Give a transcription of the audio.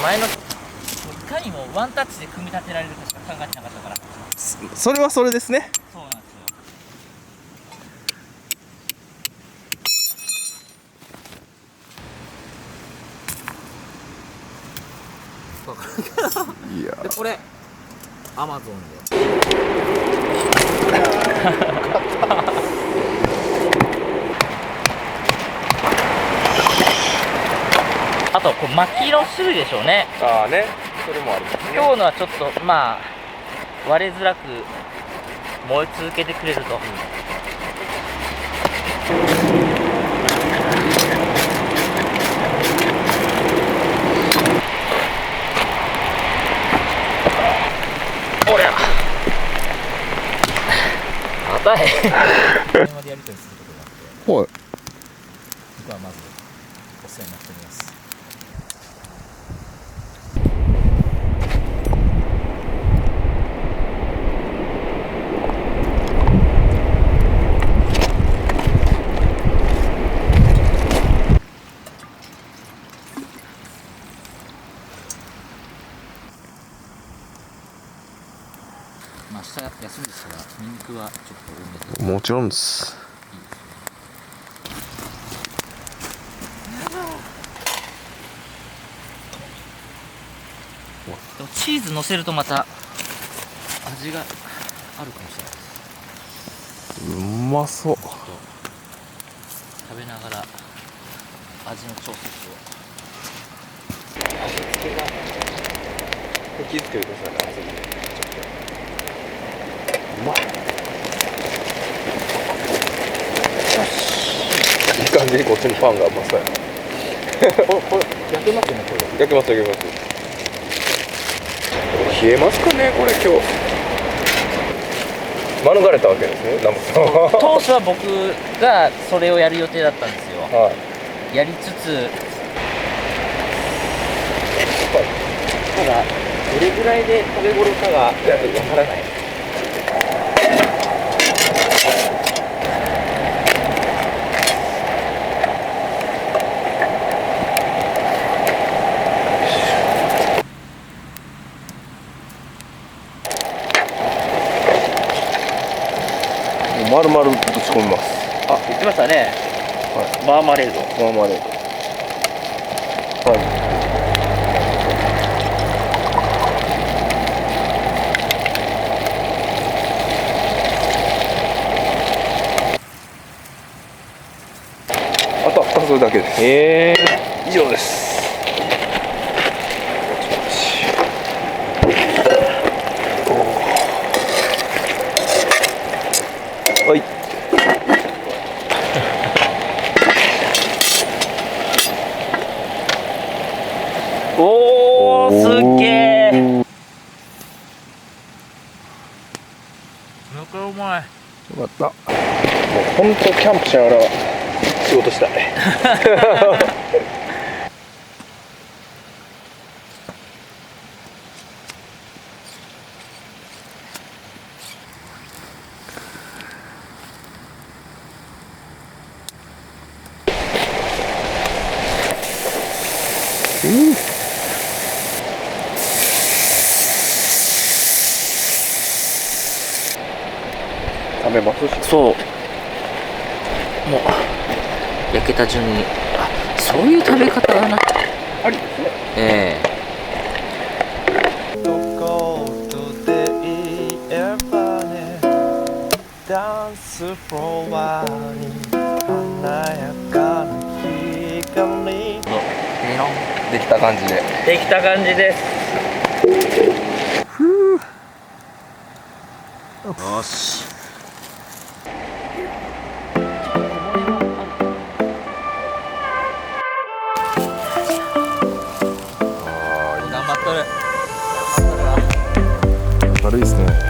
前のいかにもワンタッチで組み立てられるかしか考えてなかったから。それはそれですね。そうなんですよ。いやでこれアマゾンであとこう薪の種類でしょうね。ああね、それもありますね。今日のはちょっとまあ割れづらく燃え続けてくれると、おりゃ硬い電話でやり取りすることがあって、はい。僕はまずお世話になっております。まあ明日休みですからニンニクはちょっと多めで。もちろんです。チーズ乗せるとまた味があるかもしれないです。うまそう。食べながら味の調節を。味付けが気づけてくださいね。味付けうまい。いい感じにこっちのパンがうまそうやな。これ焼けますよね。これ焼けます焼けます。冷えますかねこれ今日。免れたわけですね。ナムさんは。当初は僕がそれをやる予定だったんですよ。はい。やりつつただどれぐらいで食べ頃かがわからない。丸々ぶち込みます。あ、言ってましたね。はい。マーマレード。マーマレード。はい。あとはそれだけです。以上です。はい。おー、すっげー。めっちゃうまい。よかった。もう本当キャンプしながら仕事したい。食べますし。そう。もう焼けた順に、あ、そういう食べ方だな。ありですね。どことで言えばね、ダンスフロアに華やかな光。できた感じで。できた感じです。よし。頑張っとる。明るいですね。